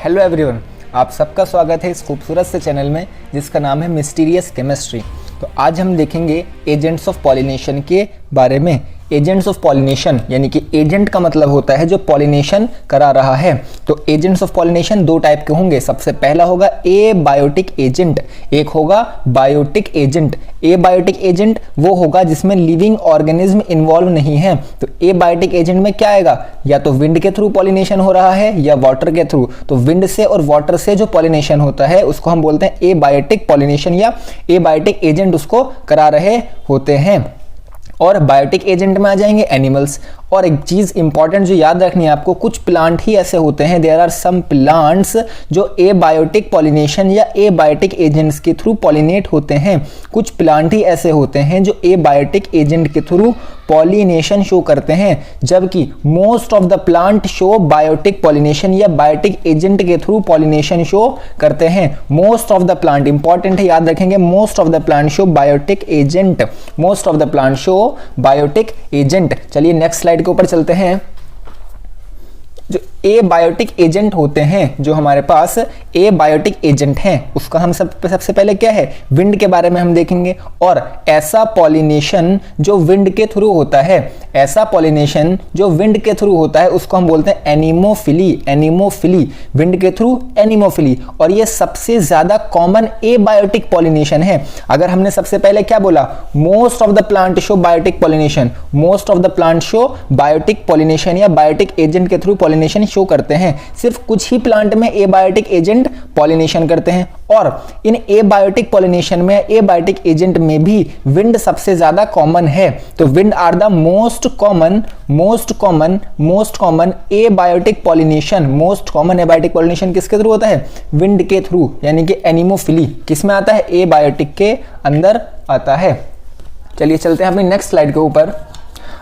Hello everyone, आप सबका स्वागत है इस खूबसूरत से चैनल में जिसका नाम है मिस्टीरियस केमिस्ट्री। तो आज हम देखेंगे एजेंट्स ऑफ पॉलिनेशन के बारे में। एजेंट्स ऑफ पॉलिनेशन यानी कि एजेंट का मतलब होता है जो पॉलिनेशन करा रहा है। तो एजेंट्स ऑफ पॉलिनेशन दो टाइप के होंगे। सबसे पहला होगा ए बायोटिक एजेंट, एक होगा बायोटिक एजेंट। ए बायोटिक एजेंट वो होगा जिसमें लिविंग ऑर्गेनिज्म इन्वॉल्व नहीं है। तो ए बायोटिक एजेंट में क्या आएगा, या तो विंड के थ्रू पॉलिनेशन हो रहा है या वाटर के थ्रू। तो विंड से और वाटर से जो पॉलिनेशन होता है उसको हम बोलते हैं ए बायोटिक पॉलिनेशन या ए बायोटिक एजेंट उसको करा रहे होते हैं। और बायोटिक एजेंट में आ जाएंगे एनिमल्स। और एक चीज इंपॉर्टेंट जो याद रखनी है आपको, कुछ प्लांट ही ऐसे होते हैं, देयर आर सम प्लांट्स जो ए बायोटिक पॉलिनेशन या ए बायोटिक एजेंट्स के थ्रू पॉलिनेट होते हैं। कुछ प्लांट ही ऐसे होते हैं जो ए बायोटिक एजेंट के थ्रू पॉलिनेशन शो करते हैं, जबकि most of the plant show biotic pollination या बायोटिक एजेंट के थ्रू पॉलिनेशन शो करते हैं। Most of the plant important है, याद रखेंगे, most of the plant show biotic agent, most of the plant show biotic agent. चलिए next slide के ऊपर चलते हैं। जो ए बायोटिक एजेंट होते हैं, जो हमारे पास ए बायोटिक एजेंट हैं, उसका हम सबसे पहले क्या है, विंड के बारे में हम देखेंगे। और ऐसा पॉलिनेशन जो विंड के थ्रू होता है, ऐसा पॉलिनेशन जो विंड के थ्रू होता है उसको हम बोलते हैं एनिमोफिली। एनिमोफिली, विंड के थ्रू एनिमोफिली। और ये सबसे ज्यादा कॉमन ए बायोटिक पॉलिनेशन है। अगर हमने सबसे पहले क्या बोला, most of the plant show biotic pollination, most of the plant show biotic pollination या बायोटिक एजेंट के थ्रू पॉलिनेशन शो करते हैं। सिर्फ कुछ ही प्लांट में ए बायोटिक एजेंट पॉलिनेशन करते हैं। और इन ए बायोटिक पॉलिनेशन में, ए बायोटिक एजेंट में भी विंड सबसे ज्यादा कॉमन है। तो wind are the most common abiotic pollination. Most common abiotic pollination किसके थ्रू होता है, विंड के थ्रू, यानी कि एनिमोफिली किस में आता है, ए बायोटिक के अंदर आता है। चलिए चलते हैं अपनी नेक्स्ट स्लाइड के ऊपर।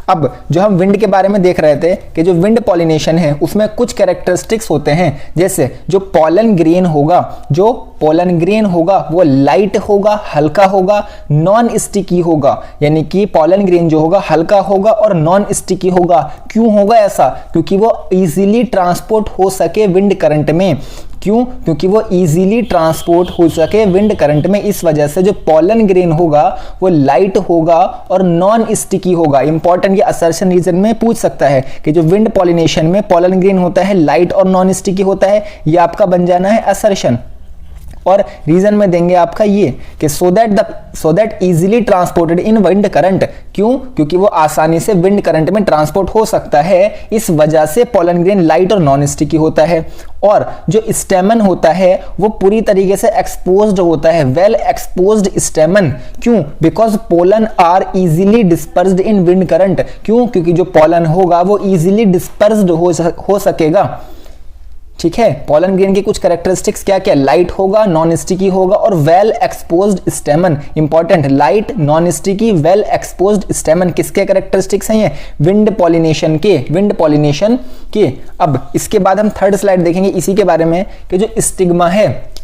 अब जो हम विंड के बारे में देख रहे थे कि जो विंड पॉलिनेशन है उसमें कुछ कैरेक्टरिस्टिक्स होते हैं, जैसे जो पोलन ग्रेन होगा, जो पोलन ग्रेन होगा वो लाइट होगा, हल्का होगा, नॉन स्टिकी होगा। यानी कि पोलन ग्रेन जो होगा हल्का होगा और नॉन स्टिकी होगा। क्यों होगा ऐसा, क्योंकि वो इजीली ट्रांसपोर्ट हो सके विंड करंट में। क्यों, क्योंकि वो इजीली ट्रांसपोर्ट हो सके विंड करंट में। इस वजह से जो पोलन ग्रेन होगा वो लाइट होगा और नॉन स्टिकी होगा। इंपॉर्टेंट ये असर्शन रीजन में पूछ सकता है कि जो विंड पॉलिनेशन में पोलन ग्रेन होता है लाइट और नॉन स्टिकी होता है, ये आपका बन जाना है असर्शन। और रीजन में देंगे आपका ये कि so that easily transported in wind current. क्यों, क्योंकि वो आसानी से विंड करंट में ट्रांसपोर्ट हो सकता है, इस वजह से पोलन ग्रेन लाइट और नॉन स्टिकी होता है। और जो स्टेमन होता है वो पूरी तरीके से एक्सपोज्ड होता है, वेल एक्सपोज्ड स्टेमन। क्यों, because pollen are easily dispersed in wind current. क्यों, क्योंकि जो पोलन होगा वो इजीली डिस्पर्स्ड हो सकेगा। ठीक है, पोलन ग्रेन की कुछ कैरेक्टरिस्टिक्स क्या क्या, लाइट होगा, नॉन स्टिकी होगा और well exposed स्टेमन। Important, light, non sticky, well exposed स्टेमन किसके कैरेक्टरिस्टिक्स हैं, ये विंड पॉलिनेशन के, विंड पॉलिनेशन के। अब इसके बाद हम थर्ड स्लाइड देखेंगे इसी के बारे में कि जो स्टिग्मा है,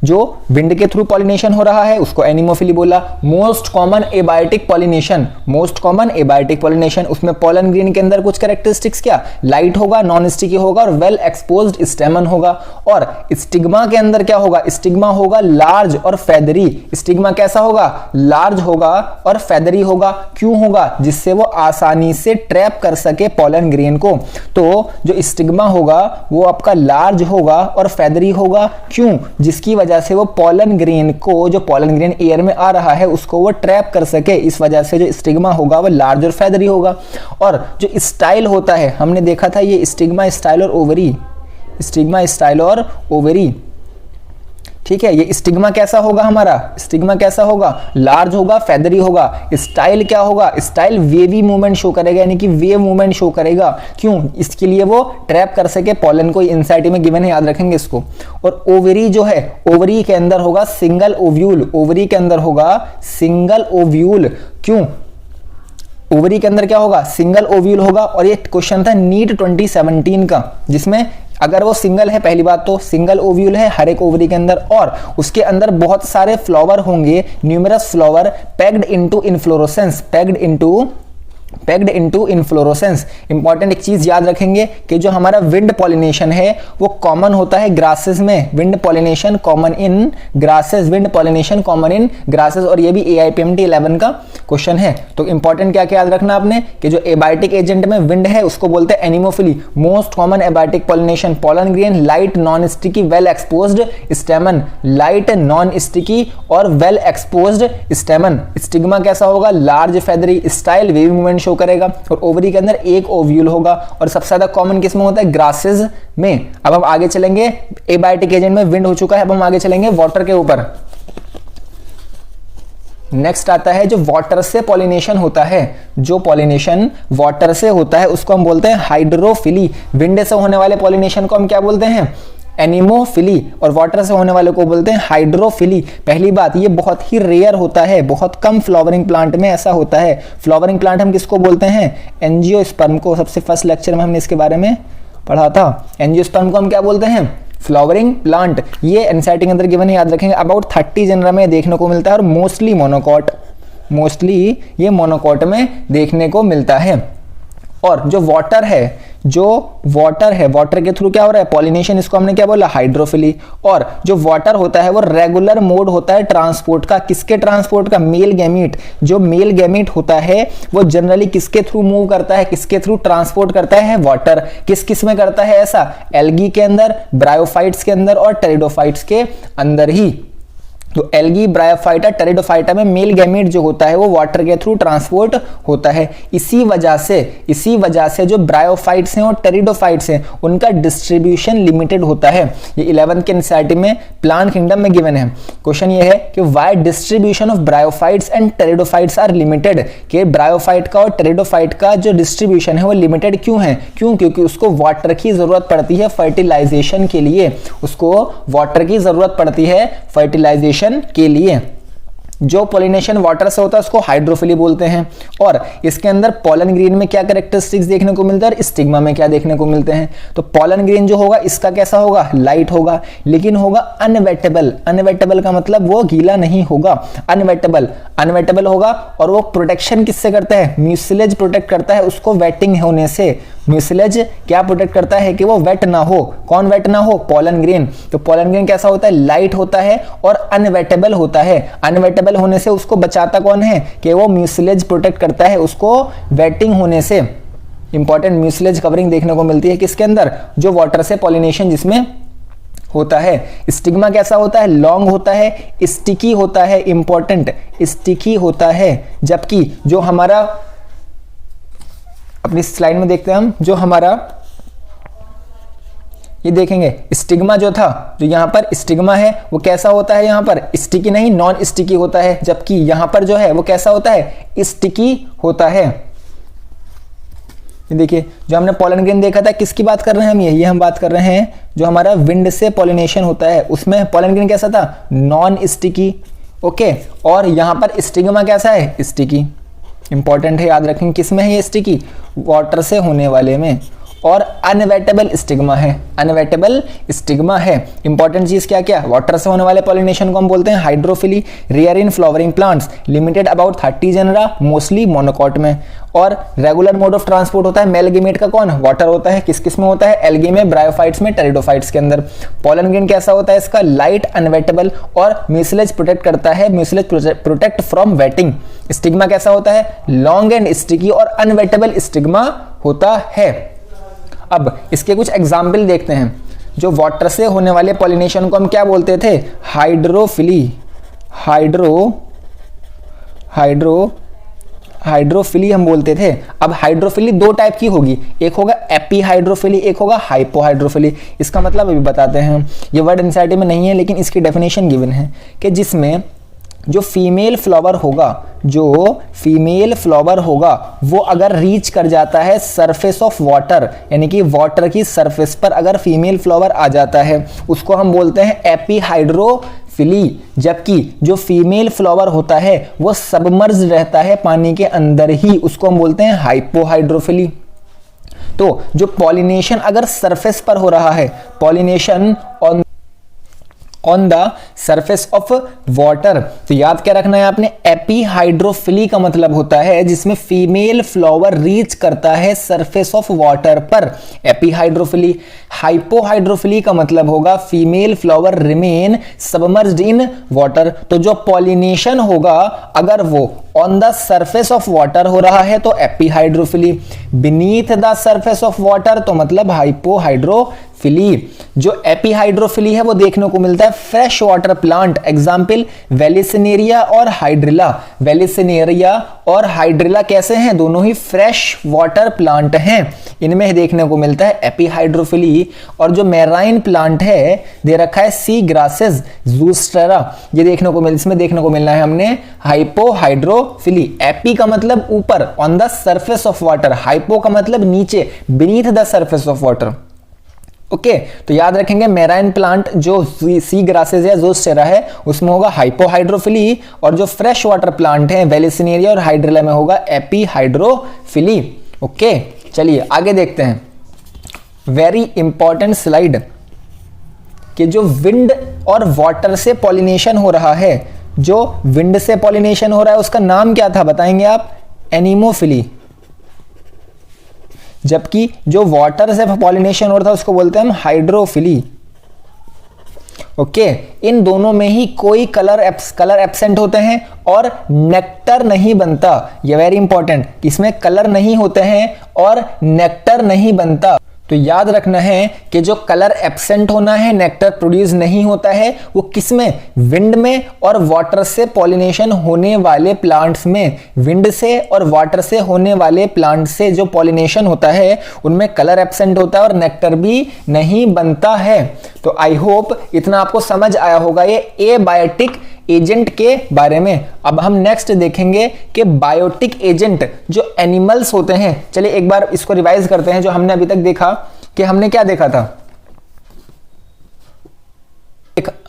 जो विंड के थ्रू पॉलिनेशन हो रहा है उसको एनिमोफिली बोला। Most common abiotic pollination, most common abiotic pollination, उसमें पोलन ग्रेन के अंदर कुछ कैरेक्टरिस्टिक्स क्या, लाइट होगा, नॉन स्टिकी होगा और वेल एक्सपोज्ड स्टेमन होगा। और स्टिग्मा के अंदर क्या होगा, स्टिग्मा होगा लार्ज और फेदरी। स्टिग्मा कैसा होगा, लार्ज होगा और फेदरी होगा। क्यों होगा, जिससे वो आसानी से ट्रैप कर सके पोलन ग्रेन को। तो जो स्टिग्मा होगा वो आपका लार्ज होगा और फेदरी होगा। क्यों, जिसकी वजह से वो पोलन ग्रेन को, जो पोलन ग्रेन एयर में आ रहा है उसको वो ट्रैप कर सके। इस वजह से जो स्टिग्मा होगा वो लार्ज और फेदरी होगा। और जो स्टाइल होता है, हमने देखा था ये स्टिग्मा, स्टाइल और ओवरी, स्टिग्मा, स्टाइल और ओवरी। ठीक है, ये स्टिग्मा कैसा होगा हमारा, स्टिग्मा कैसा होगा, लार्ज होगा, फेदरी होगा। स्टाइल क्या होगा, स्टाइल वेवी मूवमेंट शो करेगा, यानी कि वेव मूवमेंट शो करेगा। क्यों, इसके लिए वो ट्रैप कर सके पोलन को। इनसाइड में गिवन है, याद रखेंगे इसको। और ओवरी जो है, ओवरी के अंदर होगा सिंगल ओव्यूल, ओवरी के अंदर होगा सिंगल ओव्यूल। क्यों, ओवरी के अंदर क्या होगा, सिंगल ओव्यूल होगा। और ये क्वेश्चन था नीट 2017 का, जिसमें अगर वो सिंगल है, पहली बात तो सिंगल ओव्यूल है हर एक ओवरी के अंदर, और उसके अंदर बहुत सारे फ्लावर होंगे, numerous flower packed into inflorescence, packed into packed into inflorescence. Important एक चीज याद रखेंगे कि जो हमारा विंड पॉलिनेशन है वो कॉमन होता है ग्रासेस में। Wind pollination common in grasses, wind pollination common in grasses, और ये भी AIPMT 11 का क्वेश्चन है। तो इंपॉर्टेंट क्या क्या याद रखना आपने कि जो एबायोटिक एजेंट में विंड है उसको बोलते हैं anemophily. Most common abiotic pollination pollen grain, light non sticky well exposed स्टेमन, light non sticky और वेल एक्सपोज्ड स्टेमन। स्टिग्मा कैसा होगा? Large feathery style wavy movement show करेगा, और ओवरी के अंदर एक ओव्यूल होगा, और सबसे ज्यादा कॉमन किस में होता है? ग्रासेस में। अब हम आगे चलेंगे, एबायोटिक एजेंट में विंड हो चुका है, अब हम आगे चलेंगे वाटर के ऊपर। नेक्स्ट आता है जो वाटर से पॉलिनेशन होता है, जो पॉलिनेशन वाटर से होता है उसको हम बोलते हैं हाइड्रोफिली। विंड से होने वाले पॉलिनेशन को हम क्या बोलते हैं? एनिमोफिली, और वाटर से होने वाले को बोलते हैं हाइड्रोफिली। पहली बात, ये बहुत ही रेयर होता है, बहुत कम फ्लावरिंग प्लांट में ऐसा होता है। फ्लावरिंग प्लांट हम किसको बोलते हैं? एंजियोस्पर्म को। सबसे फर्स्ट लेक्चर में हमने इसके बारे में पढ़ा था। एंजियोस्पर्म को हम क्या बोलते हैं? Flowering plant. ये एनसीईआरटी के अंदर गिवन है, याद रखेंगे। अबाउट 30 जनरा में देखने को मिलता है, और मोस्टली मोनोकॉट, मोस्टली ये मोनोकॉट में देखने को मिलता है। और जो वाटर है, जो वाटर है, वाटर के थ्रू क्या हो रहा है? पॉलिनेशन। इसको हमने क्या बोला? हाइड्रोफिली। और जो वाटर होता है वो रेगुलर मोड होता है ट्रांसपोर्ट का। किसके ट्रांसपोर्ट का? Male gamete. जो मेल गैमीट होता है वो जनरली किसके थ्रू मूव करता है? किसके थ्रू ट्रांसपोर्ट करता है? वाटर। किस किस में करता है ऐसा? एल्गी के अंदर, ब्रायोफाइट्स के अंदर और टेरिडोफाइट्स के अंदर ही। तो एल्गी, ब्रायोफाइटा, टेरिडोफाइटा में मेल गैमीट जो होता है वो वाटर के थ्रू ट्रांसपोर्ट होता है। इसी वजह से जो ब्रायोफाइट्स हैं और टेरिडोफाइट्स हैं उनका डिस्ट्रीब्यूशन लिमिटेड होता है। ये 11th के एनसीईआरटी में प्लांट किंगडम में गिवन है। क्वेश्चन ये है कि why distribution of bryophytes and pteridophytes are limited, कि ब्रायोफाइट का और टेरिडोफाइट का जो डिस्ट्रीब्यूशन है वो लिमिटेड क्यों है? क्योंकि उसको वाटर की जरूरत पड़ती है फर्टिलाइजेशन के लिए, उसको वाटर की जरूरत पड़ती है फर्टिलाइजेशन के लिए। जो पॉलिनेशन वाटर से होता है उसको हाइड्रोफिली बोलते हैं। और इसके अंदर पॉलन ग्रेन में क्या कैरेक्टरिस्टिक्स देखने को मिलता है और स्टिग्मा में क्या देखने को मिलते हैं? तो पॉलन ग्रेन जो होगा इसका कैसा होगा? लाइट होगा, लेकिन होगा अनवेटेबल। अनवेटेबल का मतलब वो गीला नहीं होगा, अनवेटेबल होगा। और वो प्रोटेक्शन किससे करता है? म्यूसिलेज प्रोटेक्ट करता है उसको वेटिंग होने से। म्यूसिलेज क्या प्रोटेक्ट करता है? कि वो वेट ना हो। कौन वेट ना हो? Pollen grain. तो पॉलन ग्रेन कैसा होता है? लाइट होता है और अनवेटेबल होता है। अनवेटेबल होने से उसको बचाता कौन है? कि वो म्यूसिलेज प्रोटेक्ट करता है उसको वेटिंग होने से। इंपॉर्टेंट म्यूसिलेज कवरिंग देखने को मिलती है किसके अंदर? जो वाटर से पॉलिनेशन जिसमें होता है। स्टिग्मा कैसा होता है? लॉन्ग होता है, स्टिकी होता है। इंपॉर्टेंट, स्टिकी होता है। जबकि जो हमारा, अपनी स्लाइड में देखते हैं हम, जो हमारा ये देखेंगे स्टिग्मा जो था, जो यहां पर स्टिग्मा है वो कैसा होता है? यहां पर स्टिकी नहीं, नॉन स्टिकी होता है। जबकि यहां पर जो है वो कैसा होता है? स्टिकी होता है। देखिए जो हमने पॉलन ग्रेन देखा था, किसकी बात कर रहे हैं हम? ये हम बात कर रहे हैं जो हमारा विंड से पॉलिनेशन होता है उसमें पॉलन ग्रेन कैसा था? Non sticky. ओके, और यहां पर स्टिग्मा कैसा है? स्टिकी। इंपॉर्टेंट है, याद रखेंगे। किस में है ये स्टिकी? वाटर से होने वाले में। और अनवेटेबल स्टिग्मा है, अनवेटेबल स्टिग्मा है। इंपॉर्टेंट चीज क्या क्या? वाटर से होने वाले पॉलिनेशन को हम बोलते हैं hydrophily. Rare in flowering plants, limited about 30 genera, mostly monocot में। और रेगुलर मोड ऑफ ट्रांसपोर्ट होता है मेल गैमीट का। कौन? वाटर होता है। किस किस में होता है? एल्गी में, ब्रायोफाइट्स में, टेरिडोफाइट्स के अंदर। पॉलन ग्रेन कैसा होता है इसका? लाइट, अनवेटेबल और म्यूसिलेज प्रोटेक्ट करता है, mucilage protect from waiting. Stigma कैसा होता है? लॉन्ग एंड स्टिकी और अनवेटेबल स्टिग्मा होता है। अब इसके कुछ एग्जाम्पल देखते हैं। जो वाटर से होने वाले पॉलिनेशन को हम क्या बोलते थे? हाइड्रोफिली। हाइड्रोफिली हम बोलते थे। अब हाइड्रोफिली दो टाइप की होगी, एक होगा एपीहाइड्रोफिली, एक होगा हाइपोहाइड्रोफिली। इसका मतलब अभी बताते हैं। ये वर्ड एनसीईआरटी में नहीं है लेकिन इसकी डेफिनेशन गिवन है कि जिसमें जो फीमेल फ्लावर होगा वो अगर रीच कर जाता है सरफेस ऑफ वाटर, यानी कि वाटर की सरफेस पर अगर फीमेल फ्लावर आ जाता है उसको हम बोलते हैं एपीहाइड्रोफिली। जबकि जो फीमेल फ्लावर होता है वो सबमर्ज रहता है पानी के अंदर ही, उसको हम बोलते हैं हाइपोहाइड्रोफिली। तो जो पॉलिनेशन अगर सरफेस पर हो रहा है, pollination on the surface of water. तो याद क्या रखना है आपने, एपीहाइड्रोफिली का मतलब होता है जिसमें फीमेल फ्लावर रीच करता है सरफेस ऑफ वाटर पर, एपीहाइड्रोफिली। हाइपोहाइड्रोफिली का मतलब होगा female flower remain submerged in water. तो जो पॉलिनेशन होगा अगर वो on the surface of water हो रहा है तो epihydrophily, beneath the surface of water तो मतलब हाइपोहाइड्रोफिली। जो एपीहाइड्रोफिली है वो देखने को मिलता है फ्रेश वाटर प्लांट, एग्जाम्पल वेलिसिनेरिया और हाइड्रिला। वेलिसिनेरिया और हाइड्रिला कैसे हैं, दोनों ही फ्रेश वाटर प्लांट हैं, इनमें देखने को मिलता है एपीहाइड्रोफिली। और जो मैराइन प्लांट है दे रखा है सी ग्रासेस ज़ूस्टेरा, ये देखने को इसमें देखने को मिलना है हमने हाइपोहाइड्रोफिली। एपी का मतलब ऊपर, on the surface of water, hypo का मतलब नीचे, beneath the surface of water. Okay तो याद रखेंगे मैराइन प्लांट जो सी ग्रासेस या ज़ूस्टेरा है उसमें होगा हाइपोहाइड्रोफिली, और जो फ्रेश वाटर प्लांट है वेलिसिनेरिया और हाइड्रिला में होगा एपीहाइड्रोफिली। ओके चलिए आगे देखते हैं, वेरी इंपॉर्टेंट स्लाइड, कि जो विंड और वाटर से पॉलिनेशन हो रहा है, जो विंड से पॉलिनेशन हो रहा है उसका नाम क्या था बताएंगे आप, एनीमोफिली। जबकि जो वाटर से पॉलिनेशन हो रहा था उसको बोलते हैं हम हाइड्रोफिली। ओके इन दोनों में ही कोई कलर एब्सेंट होते हैं और नेक्टर नहीं बनता, ये वेरी इंपॉर्टेंट, इसमें कलर नहीं होते हैं और नेक्टर नहीं बनता। तो याद रखना है कि जो कलर एब्सेंट होना है, नेक्टर प्रोड्यूस नहीं होता है, वो किसमें, विंड में और वाटर से पॉलिनेशन होने वाले प्लांट्स में। विंड से और वाटर से होने वाले प्लांट से जो पॉलिनेशन होता है उनमें कलर एब्सेंट होता है और नेक्टर भी नहीं बनता है। तो आई होप इतना आपको समझ आया होगा ये एबायोटिक एजेंट के बारे में। अब हम नेक्स्ट देखेंगे कि बायोटिक एजेंट जो एनिमल्स होते हैं। चलिए एक बार इसको रिवाइज करते हैं, जो हमने अभी तक देखा कि हमने क्या देखा था,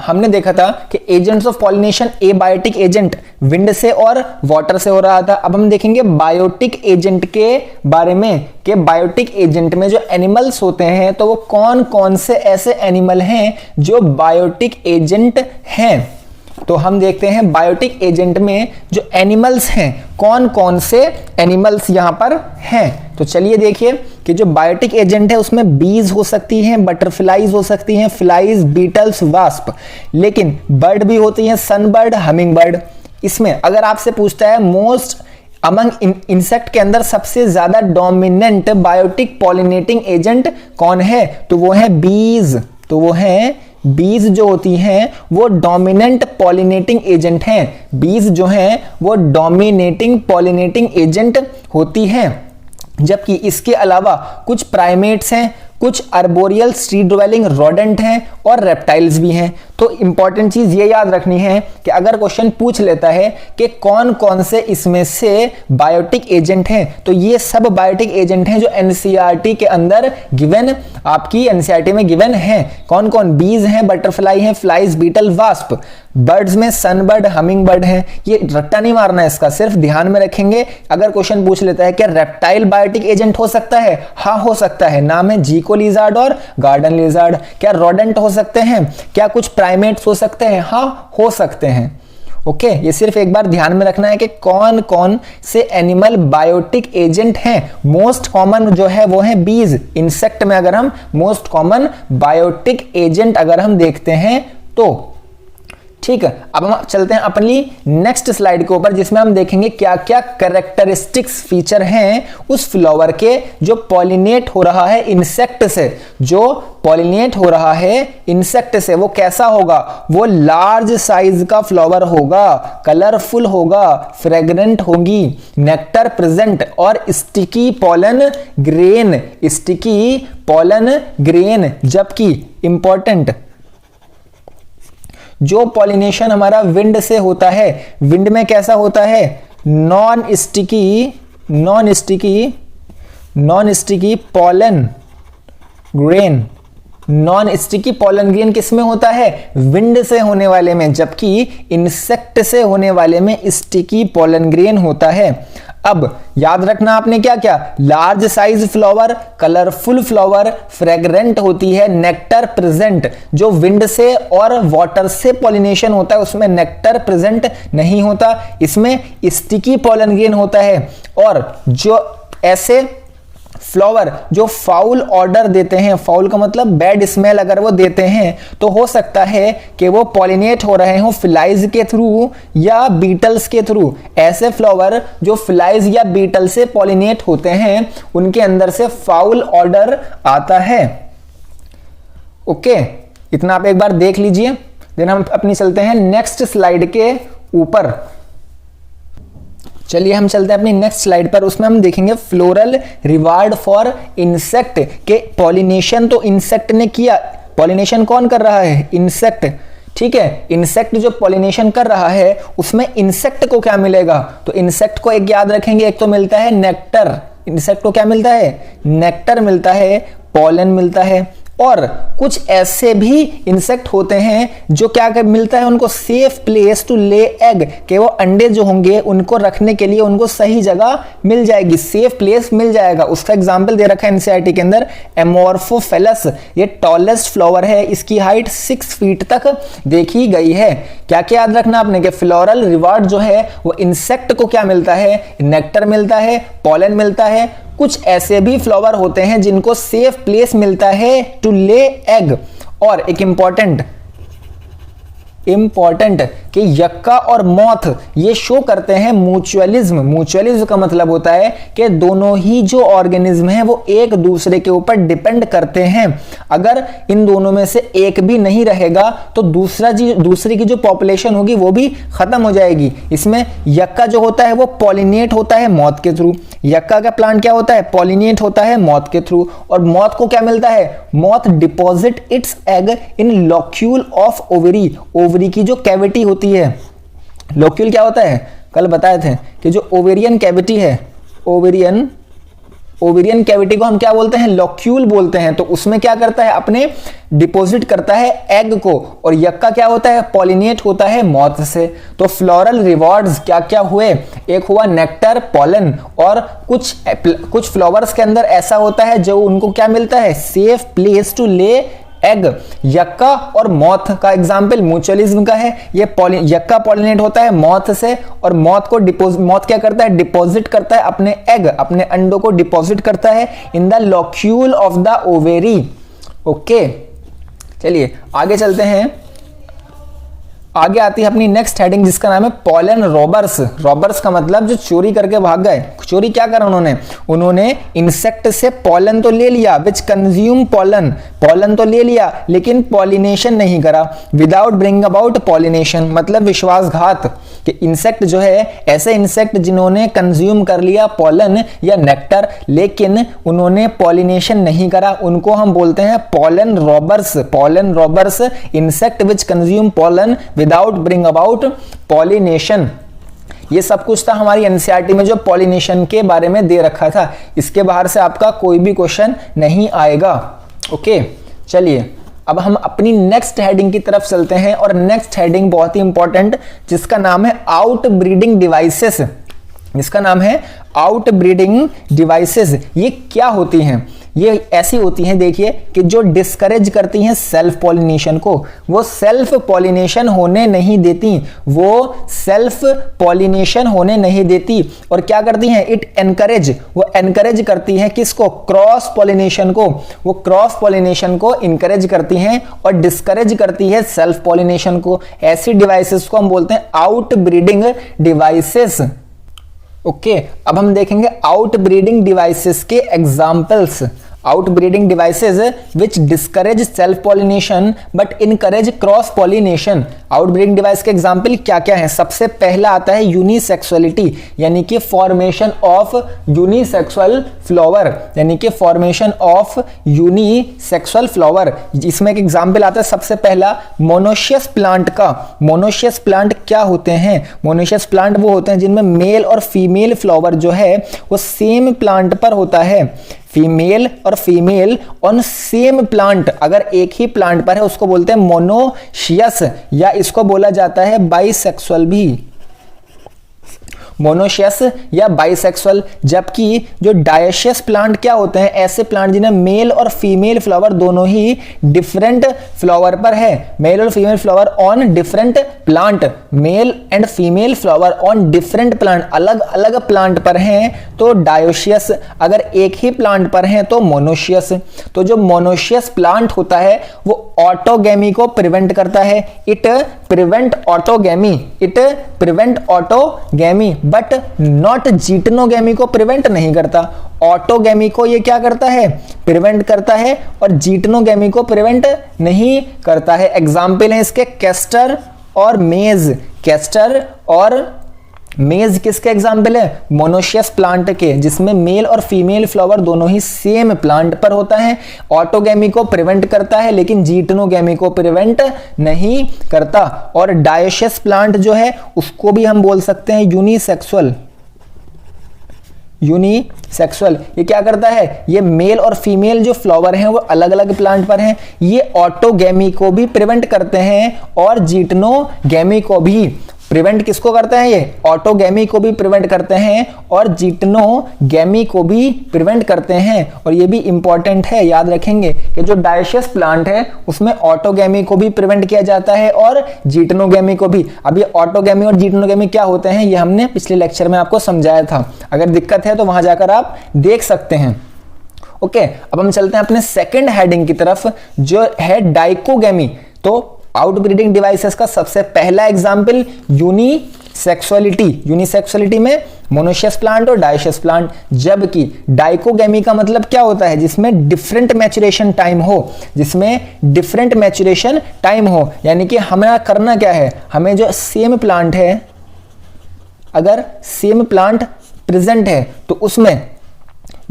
हमने देखा था कि agents of pollination, abiotic agent wind से और वाटर से हो रहा था। अब हम देखेंगे बायोटिक एजेंट के बारे में कि बायोटिक एजेंट में जो एनिमल्स होते हैं तो वो कौन कौन से ऐसे एनिमल हैं जो बायोटिक एजेंट हैं। तो हम देखते हैं बायोटिक एजेंट में जो एनिमल्स हैं कौन कौन से एनिमल्स यहां पर हैं। तो चलिए देखिए कि जो बायोटिक एजेंट है उसमें बीज हो सकती हैं, बटरफ्लाईज हो सकती हैं, फ्लाईज, बीटल्स, वास्प, लेकिन बर्ड भी होती हैं, सनबर्ड, हमिंग बर्ड। इसमें अगर आपसे पूछता है मोस्ट अमंग इंसेक्ट के अंदर सबसे ज्यादा डोमिनेंट बायोटिक पॉलिनेटिंग एजेंट कौन है, तो वो है बीज। तो वो है बीज जो होती हैं वो डोमिनेंट पॉलिनेटिंग एजेंट हैं। बीज जो हैं वो डोमिनेटिंग पॉलिनेटिंग एजेंट होती हैं। जबकि इसके अलावा कुछ प्राइमेट्स हैं, कुछ अर्बोरियल स्ट्रीट ड्वेलिंग रोडेंट हैं और रेप्टाइल्स भी हैं। तो इंपॉर्टेंट चीज ये याद रखनी है कि अगर क्वेश्चन पूछ लेता है कि कौन कौन से इसमें से बायोटिक एजेंट हैं, तो ये सब बायोटिक एजेंट हैं जो एनसीईआरटी के अंदर गिवन, आपकी एनसीईआरटी में गिवन हैं। कौन कौन, बीज हैं, बटरफ्लाई हैं, फ्लाइज, बीटल, वास्प। बर्ड्स में सनबर्ड, हमिंग बर्ड हैं। ये रट्टा नहीं मारना है, इसका सिर्फ ध्यान में रखेंगे। अगर क्वेश्चन पूछ लेता है कि रेप्टाइल बायोटिक एजेंट हो सकता है, हाँ हो सकता है, नाम है जीको लिजार्ड और गार्डन लिजार्ड। क्या रोडेंट हो सकते हैं, क्या कुछ प्राइमेट्स हो सकते हैं, हाँ हो सकते हैं। ओके ये सिर्फ एक बार ध्यान में रखना है कि कौन कौन से एनिमल बायोटिक एजेंट हैं। मोस्ट कॉमन जो है वो है बीज। इंसेक्ट में अगर हम मोस्ट कॉमन बायोटिक एजेंट अगर हम देखते हैं तो ठीक है। अब हम चलते हैं अपनी नेक्स्ट स्लाइड के ऊपर, जिसमें हम देखेंगे क्या क्या कैरेक्टरिस्टिक्स फीचर हैं उस फ्लावर के जो पॉलिनेट हो रहा है इंसेक्ट से। जो पॉलिनेट हो रहा है इंसेक्ट से वो कैसा होगा, वो लार्ज साइज का फ्लावर होगा, कलरफुल होगा, फ्रेग्रेंट होगी, नेक्टर प्रेजेंट और sticky pollen grain, sticky pollen grain. जबकि इंपॉर्टेंट जो पॉलिनेशन हमारा विंड से होता है, विंड में कैसा होता है, non sticky pollen grain. Non sticky pollen grain किस में होता है, विंड से होने वाले में, जबकि इंसेक्ट से होने वाले में स्टिकी पॉलन ग्रेन होता है। अब याद रखना आपने क्या क्या, large size flower, colourful flower, fragrant होती है, नेक्टर प्रेजेंट, जो विंड से और वाटर से पॉलिनेशन होता है उसमें नेक्टर प्रेजेंट नहीं होता, इसमें स्टिकी पॉलन ग्रेन होता है। और जो ऐसे फ्लावर जो फाउल ऑर्डर देते हैं, फाउल का मतलब बैड स्मेल अगर वो देते हैं, तो हो सकता है कि वो पॉलिनेट हो रहे हो फ्लाइज के थ्रू या बीटल्स के थ्रू। ऐसे फ्लावर जो फ्लाइज या बीटल से पॉलिनेट होते हैं उनके अंदर से फाउल ऑर्डर आता है। ओके, इतना आप एक बार देख लीजिए। देन हम अपनी चलते हैं नेक्स्ट स्लाइड के ऊपर। चलिए हम चलते हैं अपनी नेक्स्ट स्लाइड पर, उसमें हम देखेंगे फ्लोरल रिवार्ड फॉर इंसेक्ट के पॉलिनेशन। तो इंसेक्ट ने किया, पॉलिनेशन कौन कर रहा है, इंसेक्ट, ठीक है। इंसेक्ट जो पॉलिनेशन कर रहा है उसमें इंसेक्ट को क्या मिलेगा, तो इंसेक्ट को एक याद रखेंगे, एक तो मिलता है नेक्टर, इंसेक्ट को क्या मिलता है, नेक्टर मिलता है, पॉलन मिलता है। और कुछ ऐसे भी इंसेक्ट होते हैं जो क्या मिलता है उनको, safe place to lay egg, कि वो अंडे जो होंगे उनको रखने के लिए उनको सही जगह मिल जाएगी, सेफ प्लेस मिल जाएगा। उसका एग्जांपल दे रखा है एनसीईआरटी के अंदर, एमोर्फोफेलस, ये टॉलेस्ट फ्लावर है, इसकी हाइट 6 फीट तक देखी गई है। क्या क्या याद रखना आपने कि फ्लोरल रिवार्ड जो है वो इंसेक्ट को क्या मिलता है, नेक्टर मिलता है, पॉलन मिलता है। कुछ ऐसे भी फ्लावर होते हैं जिनको सेफ प्लेस मिलता है टू ले एग। और एक इंपॉर्टेंट कि यक्का और मॉथ ये शो करते हैं म्यूचुअलिज्म। म्यूचुअलिज्म का मतलब होता है कि दोनों ही जो ऑर्गेनिज्म हैं वो एक दूसरे के ऊपर डिपेंड करते हैं। अगर इन दोनों में से एक भी नहीं रहेगा तो दूसरी की जो पॉपुलेशन होगी वो भी खत्म हो जाएगी। इसमें यक्का जो होता है वो पॉलिनेट होता है मॉथ के थ्रू। यक्का का प्लांट क्या होता है, पॉलिनेट होता है मॉथ के थ्रू। और मॉथ को क्या मिलता है, moth deposit it's egg in locule of ovary. Ovary की जो कैविटी होती है, लॉक्यूल क्या होता है, कल बताए थे कि जो ओवेरियन कैविटी है, ओवेरियन कैविटी को हम क्या बोलते हैं, लॉक्यूल बोलते हैं। तो उसमें क्या करता है, अपने डिपॉजिट करता है एग को। और यक्का क्या होता है, पॉलिनेट होता है मॉथ से। तो फ्लोरल रिवार्ड्स क्या क्या हुए, एक हुआ नेक्टर, पॉलन। और कुछ फ्लावर्स के अंदर ऐसा होता है जो उनको क्या मिलता है, safe place to lay egg. Yucca और मॉथ का एग्जाम्पल म्यूचुअलिज्म का है। ये यक्का पॉलिनेट होता है मॉथ से, और मॉथ क्या करता है, डिपॉजिट करता है अपने एग, अपने अंडों को डिपॉजिट करता है in the locule of the ovary. Okay, चलिए आगे चलते हैं। आगे आती है अपनी नेक्स्ट हेडिंग जिसका नाम है पॉलन रॉबर्स। रॉबर्स का मतलब जो चोरी करके भाग गए। चोरी क्या करा उन्होंने इंसेक्ट से पॉलन तो ले लिया, विच कंज्यूम पॉलन, पॉलन तो ले लिया लेकिन पॉलिनेशन नहीं करा। विदाउट ब्रिंग अबाउट पॉलिनेशन मतलब विश्वासघात, कि इंसेक्ट जो है, ऐसे इंसेक्ट जिन्होंने कंज्यूम कर लिया पॉलन या नेक्टर लेकिन उन्होंने पॉलिनेशन नहीं करा, उनको हम बोलते हैं pollen robbers. Pollen robbers, insect which consume pollen without bring about pollination. ये सब कुछ था हमारी एनसीईआरटी में जो पॉलिनेशन के बारे में दे रखा था। इसके बाहर से आपका कोई भी क्वेश्चन नहीं आएगा। ओके, चलिए अब हम अपनी नेक्स्ट हेडिंग की तरफ चलते हैं। और नेक्स्ट हेडिंग बहुत ही इंपॉर्टेंट, जिसका नाम है आउट ब्रीडिंग डिवाइसेस। जिसका नाम है आउट ब्रीडिंग डिवाइसेस। ये क्या होती हैं, ये ऐसी होती हैं, देखिए, कि जो डिस्करेज करती हैं सेल्फ पॉलिनेशन को। वो सेल्फ पॉलिनेशन होने नहीं देती, वो सेल्फ पॉलिनेशन होने नहीं देती। और क्या करती हैं, इट एनकरेज, वो एनकरेज करती हैं किसको, क्रॉस पॉलिनेशन को। वो क्रॉस पॉलिनेशन को इनकरेज करती हैं और डिस्करेज करती है सेल्फ पॉलिनेशन को। ऐसी डिवाइसेस को हम बोलते हैं आउट ब्रीडिंग डिवाइसेस। ओके, अब हम देखेंगे आउट ब्रीडिंग डिवाइसेस के examples. Out breeding devices which discourage self pollination but encourage cross pollination. Out breeding device के एग्जाम्पल क्या क्या है। सबसे पहला आता है यूनिसेक्सुअलिटी, यानी कि फॉर्मेशन ऑफ यूनिसेक्सुअल फ्लावर, यानी कि फॉर्मेशन ऑफ यूनिसेक्सुअल फ्लावर। इसमें एक एग्जाम्पल आता है सबसे पहला मोनोशियस प्लांट का। मोनोशियस प्लांट क्या होते हैं, मोनोशियस प्लांट वो होते हैं जिनमें मेल और फीमेल फ्लावर जो है वो सेम प्लांट पर होता है। फीमेल और फीमेल ऑन सेम प्लांट, अगर एक ही प्लांट पर है उसको बोलते हैं मोनोशियस, या इसको बोला जाता है बाइसेक्सुअल भी। मोनोशियस या बाइसेक्सुअल। जबकि जो डायोशियस प्लांट क्या होते हैं, ऐसे प्लांट जिन्हें मेल और फीमेल फ्लावर दोनों ही डिफरेंट फ्लावर पर है, मेल और female flower on different plant, male and female flower on different plant, अलग अलग प्लांट पर हैं तो डायोशियस, अगर एक ही प्लांट पर हैं तो मोनोशियस। तो जो मोनोशियस प्लांट होता है वो ऑटोगैमी को प्रिवेंट करता है, it prevent autogamy, it prevent autogamy but not geitonogamy को प्रिवेंट नहीं करता। ऑटोगैमी को ये क्या करता है, प्रिवेंट करता है, और जीटनोगैमी को प्रिवेंट नहीं करता है। एग्जाम्पल है इसके कैस्टर और मेज, कैस्टर और मेज किसके एग्जाम्पल है, मोनोशियस प्लांट के, जिसमें मेल और फीमेल फ्लावर दोनों ही सेम प्लांट पर होता है। ऑटोगैमी को प्रिवेंट करता है लेकिन जीटनोगैमी को प्रिवेंट नहीं करता। और डायोशियस प्लांट जो है उसको भी हम बोल सकते हैं यूनिसेक्सुअल, यूनिसेक्सुअल। ये क्या करता है, ये मेल और फीमेल जो फ्लावर हैं वो अलग अलग प्लांट पर हैं, ये ऑटोगैमी को भी प्रिवेंट करते हैं और जीटनोगैमी को भी। प्रिवेंट किसको करते हैं, ये ऑटोगैमी को भी प्रिवेंट करते हैं और जीटनोगैमी को भी प्रिवेंट करते हैं। और ये भी इंपॉर्टेंट है, याद रखेंगे कि जो डायोशियस प्लांट है उसमें ऑटोगैमी को भी प्रिवेंट किया जाता है और जीटनोगैमी को भी। अब ये ऑटोगैमी और जीटनोगैमी क्या होते हैं ये हमने पिछले लेक्चर में आपको समझाया था, अगर दिक्कत है तो वहां जाकर आप देख सकते हैं। ओके, अब हम चलते हैं अपने सेकेंड हेडिंग की तरफ जो है डाइकोगैमी। तो आउटब्रीडिंग डिवाइसेस का सबसे पहला एग्जाम्पल यूनिसेक्सुअलिटी, यूनिसेक्सुअलिटी में मोनोशियस प्लांट और डायोशियस प्लांट। जबकि डाइकोगैमी का मतलब क्या होता है, जिसमें डिफरेंट मैचुरेशन टाइम हो, जिसमें डिफरेंट मैचुरेशन टाइम हो, यानी कि हमें करना क्या है, हमें जो सेम प्लांट है, अगर सेम प्लांट प्रेजेंट है तो उसमें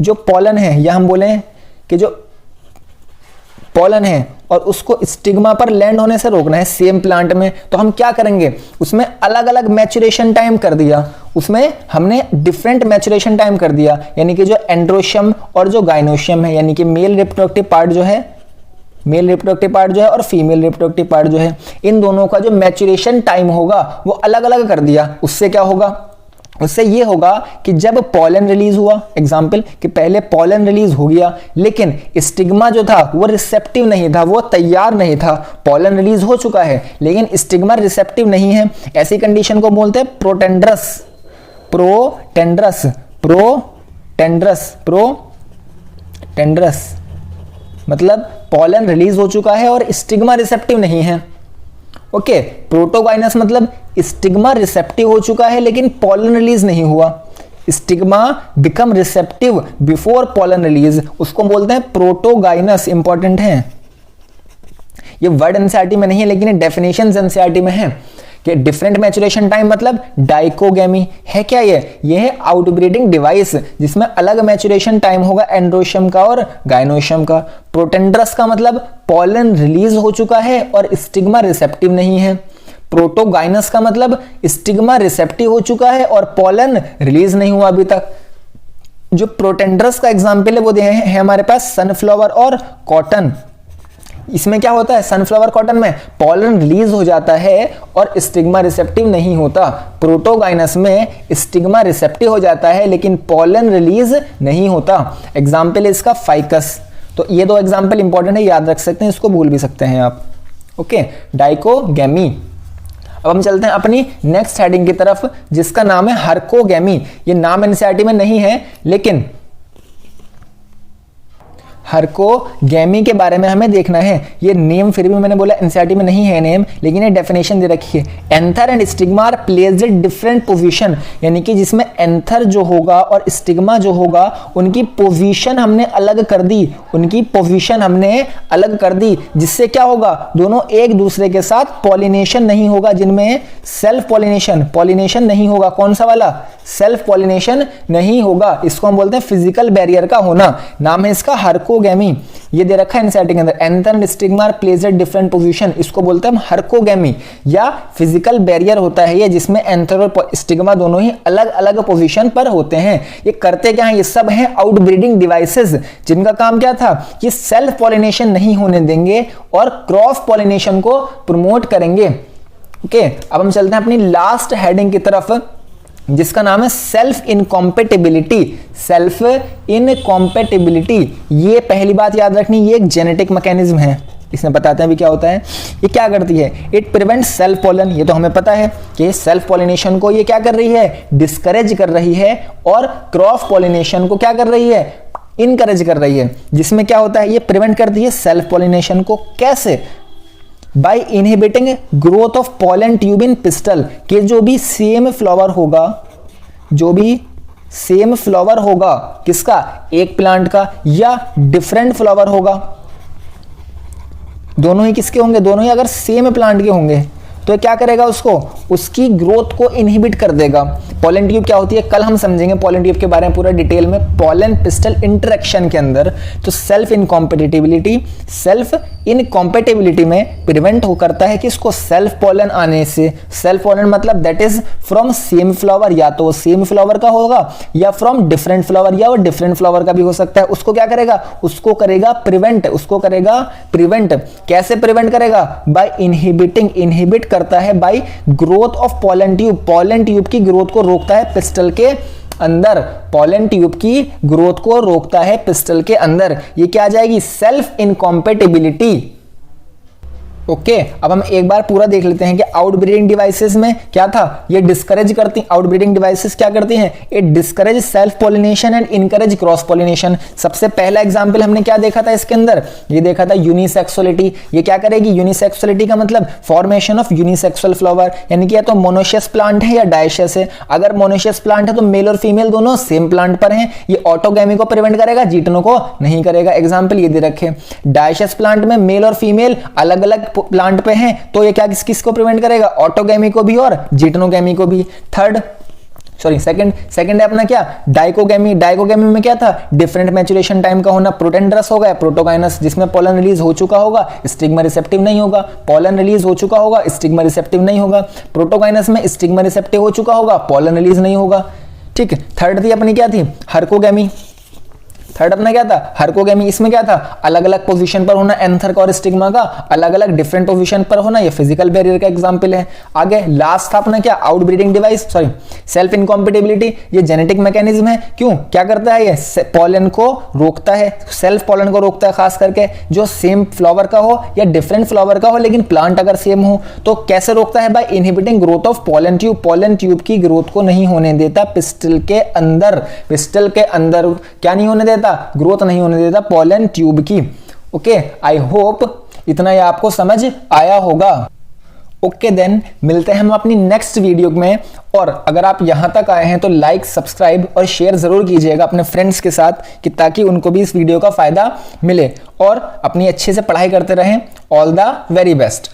जो पॉलन है, या हम बोलें कि जो पॉलन है और उसको स्टिग्मा पर लैंड होने से रोकना है सेम प्लांट में, तो हम क्या करेंगे, उसमें अलग अलग मैचुरेशन टाइम कर दिया, उसमें हमने डिफरेंट मैचुरेशन टाइम कर दिया। यानी कि जो एंड्रोशियम और जो गाइनोशियम है, यानी कि मेल रिप्रोडक्टिव पार्ट जो है, मेल रिप्रोडक्टिव पार्ट जो है और फीमेल रिप्रोडक्टिव पार्ट जो है, इन दोनों का जो मैचुरेशन टाइम होगा वो अलग अलग कर दिया। उससे क्या होगा, उससे ये होगा कि जब पॉलन रिलीज हुआ, एग्जाम्पल कि पहले पॉलन रिलीज हो गया लेकिन स्टिग्मा जो था वो रिसेप्टिव नहीं था, वो तैयार नहीं था। पॉलन रिलीज हो चुका है लेकिन स्टिग्मा रिसेप्टिव नहीं है, ऐसी कंडीशन को बोलते हैं प्रोटेंड्रस, प्रोटेंड्रस, प्रोटेंड्रस, प्रोटेंड्रस मतलब पॉलन रिलीज हो चुका है और स्टिग्मा रिसेप्टिव नहीं है। ओके, प्रोटोगाइनस मतलब स्टिग्मा रिसेप्टिव हो चुका है लेकिन पॉलन रिलीज नहीं हुआ, stigma become receptive before pollen release, उसको बोलते हैं प्रोटोगाइनस। इंपॉर्टेंट है, ये वर्ड एनसीईआरटी में नहीं है लेकिन ये डेफिनेशन एनसीईआरटी में है कि डिफरेंट मैचुरेशन टाइम मतलब डाइकोगैमी है। क्या ये है आउटब्रीडिंग डिवाइस जिसमें अलग मैचुरेशन टाइम होगा एंड्रोशियम का और गाइनोशियम का। प्रोटेंड्रस का मतलब पॉलन रिलीज हो चुका है और स्टिग्मा रिसेप्टिव नहीं है। प्रोटोगाइनस का मतलब स्टिग्मा रिसेप्टिव हो चुका है और पॉलन रिलीज नहीं हुआ अभी तक। जो प्रोटेंड्रस का एग्जाम्पल है वो है हमारे पास सनफ्लावर और कॉटन। इसमें क्या होता है, सनफ्लावर कॉटन में पॉलन रिलीज हो जाता है और स्टिग्मा रिसेप्टिव नहीं होता। प्रोटोगाइनस में स्टिग्मा रिसेप्टिव हो जाता है लेकिन पॉलन रिलीज नहीं होता। एग्जाम्पल इसका फाइकस। तो ये दो एग्जाम्पल इंपॉर्टेंट है, याद रख सकते हैं, इसको भूल भी सकते हैं आप। Okay, dichogamy. अब हम चलते हैं अपनी नेक्स्ट हेडिंग की तरफ जिसका नाम है हर्कोगैमी। ये नाम एनसीईआरटी में नहीं है लेकिन हर्कोगैमी के बारे में हमें देखना है। ये नेम फिर भी मैंने बोला एनसीईआरटी में नहीं है नेम, लेकिन ये डेफिनेशन दे रखी है। Anther and stigma are placed in different position, यानी कि जिसमें एंथर जो होगा और स्टिग्मा जो होगा उनकी पोजीशन हमने अलग कर दी, उनकी पोजीशन हमने अलग कर दी, जिससे क्या होगा, दोनों एक दूसरे के साथ पॉलिनेशन नहीं होगा, जिनमें सेल्फ पॉलिनेशन नहीं होगा। कौन सा वाला, सेल्फ पॉलिनेशन नहीं होगा। इसको हम बोलते हैं फिजिकल बैरियर का होना। नाम है इसका हर्कोगैमी। ये दे रखा है एनसीईआरटी के अंदर, anther and stigma are placed at different position. इसको बोलते हैं हम हर्कोगैमी या फिजिकल बैरियर होता है ये, जिसमें एंथर और स्टिग्मा दोनों ही अलग अलग पोजीशन पर होते हैं। ये करते क्या है, ये सब हैं आउटब्रीडिंग डिवाइसेस जिनका काम क्या था, ये सेल्फ पॉलिनेशन नहीं होने देंगे और क्रॉस पॉलिनेशन को प्रमोट करेंगे। ओके, अब हम चलते हैं अपनी लास्ट हेडिंग की तरफ जिसका नाम है सेल्फ इनकॉम्पेटिबिलिटी। सेल्फ इनकॉम्पेटिबिलिटी, ये पहली बात याद रखनी, ये एक जेनेटिक मैकेनिज्म है। इसमें बताते हैं भी क्या होता है। ये क्या करती है, इट प्रिवेंट्स सेल्फ पॉलन, ये तो हमें पता है कि सेल्फ पॉलिनेशन को ये क्या कर रही है, डिस्करेज कर रही है, और क्रॉस पॉलिनेशन को क्या कर रही है, इनकरेज कर रही है। जिसमें क्या होता है, ये प्रिवेंट करती है सेल्फ पॉलिनेशन को। कैसे, by inhibiting growth of pollen tube in pistol, कि जो भी सेम फ्लावर होगा, जो भी सेम फ्लावर होगा किसका, एक प्लांट का, या डिफरेंट फ्लावर होगा, दोनों ही किसके होंगे, दोनों ही अगर सेम प्लांट के होंगे, तो क्या करेगा, उसको, उसकी ग्रोथ को इनहिबिट कर देगा। पॉलन ट्यूब क्या होती है, कल हम समझेंगे पॉलन ट्यूब के बारे में पूरा डिटेल में, पॉलन पिस्टल इंटरेक्शन के अंदर। तो सेल्फ इनकॉम्पेटिबिलिटी में प्रिवेंट हो करता है कि इसको सेल्फ पॉलन आने से। सेल्फ पॉलन मतलब that is from same flower, या तो सेम फ्लावर का होगा, या फ्रॉम डिफरेंट फ्लावर, या वो डिफरेंट फ्लावर का भी हो सकता है। उसको क्या करेगा, उसको करेगा प्रिवेंट, उसको करेगा प्रिवेंट। कैसे प्रिवेंट करेगा, बाय इनहिबिटिंग, इनहिबिट करता है bye growth of pollen tube, pollen tube की ग्रोथ को रोकता है पिस्टल के अंदर, पॉलन ट्यूब की ग्रोथ को रोकता है पिस्टल के अंदर। ये क्या आ जाएगी, सेल्फ इनकॉम्पेटिबिलिटी। ओके, अब हम एक बार पूरा देख लेते हैं कि आउटब्रीडिंग डिवाइसेस में क्या था, ये डिस्करेज करती, आउटब्रीडिंग डिवाइसेस क्या करती हैं, it discourage self pollination and encourage cross pollination. सबसे पहला एग्जांपल हमने क्या देखा था इसके अंदर, ये देखा था यूनिसेक्सुअलिटी। ये क्या करेगी, यूनिसेक्सुअलिटी का मतलब फॉर्मेशन ऑफ यूनिसेक्सुअल फ्लावर, यानी कि या तो मोनोशियस प्लांट है या डायशियस है। अगर मोनोशियस प्लांट है तो मेल और फीमेल दोनों सेम प्लांट पर हैं, ये ऑटोगैमी को प्रिवेंट करेगा, जीटनो को नहीं करेगा। एग्जाम्पल ये दे रखे, डायशियस प्लांट में मेल और फीमेल अलग अलग प्लांट पे हैं, तो ये क्या किसको प्रिवेंट करेगा, ऑटोगैमी को भी और जीटनोगैमी को भी। सेकंड है अपना क्या, डाइकोगैमी। डाइकोगैमी में क्या था, डिफरेंट मैचुरेशन टाइम का होना। प्रोडेंड्रस होगा, प्रोटोकाइनस जिसमें पोलन रिलीज हो चुका होगा, स्टिग्मा रिसेप्टिव नहीं होगा। पोलन रिलीज हो चुका होगा, स्टिग्मा रिसेप्टिव नहीं होगा। प्रोटोकाइनस में स्टिग्मा रिसेप्टिव हो चुका होगा, पोलन रिलीज नहीं होगा। ठीक है, थर्ड थी अपनी क्या थी, हर्कोगैमी। थर्ड अपना क्या था, हर्कोगैमी। इसमें क्या था, अलग अलग पोजीशन पर होना, एंथर का और स्टिग्मा का अलग अलग डिफरेंट पोजीशन पर होना, ये फिजिकल बैरियर का एग्जांपल है। आगे लास्ट था अपना क्या, आउटब्रीडिंग डिवाइस, सेल्फ इनकॉम्पेटिबिलिटी। ये जेनेटिक मैकेनिज्म है। क्यों, क्या करता है, ये पॉलन को रोकता है, सेल्फ पॉलन को रोकता है, खास करके जो सेम फ्लावर का हो या डिफरेंट फ्लावर का हो, लेकिन प्लांट अगर सेम हो। तो कैसे रोकता है, by inhibiting growth of pollen tube, pollen tube की ग्रोथ को नहीं होने देता पिस्टल के अंदर। पिस्टल के अंदर क्या नहीं होने देता, ग्रोथ नहीं होने देता पॉलन ट्यूब की। ओके, आई होप इतना ये आपको समझ आया होगा। ओके देन, मिलते हैं हम अपनी नेक्स्ट वीडियो में। और अगर आप यहां तक आए हैं तो लाइक, सब्सक्राइब और शेयर जरूर कीजिएगा अपने फ्रेंड्स के साथ, कि ताकि उनको भी इस वीडियो का फायदा मिले और अपनी अच्छे से पढ़ाई करते रहें। All the very best.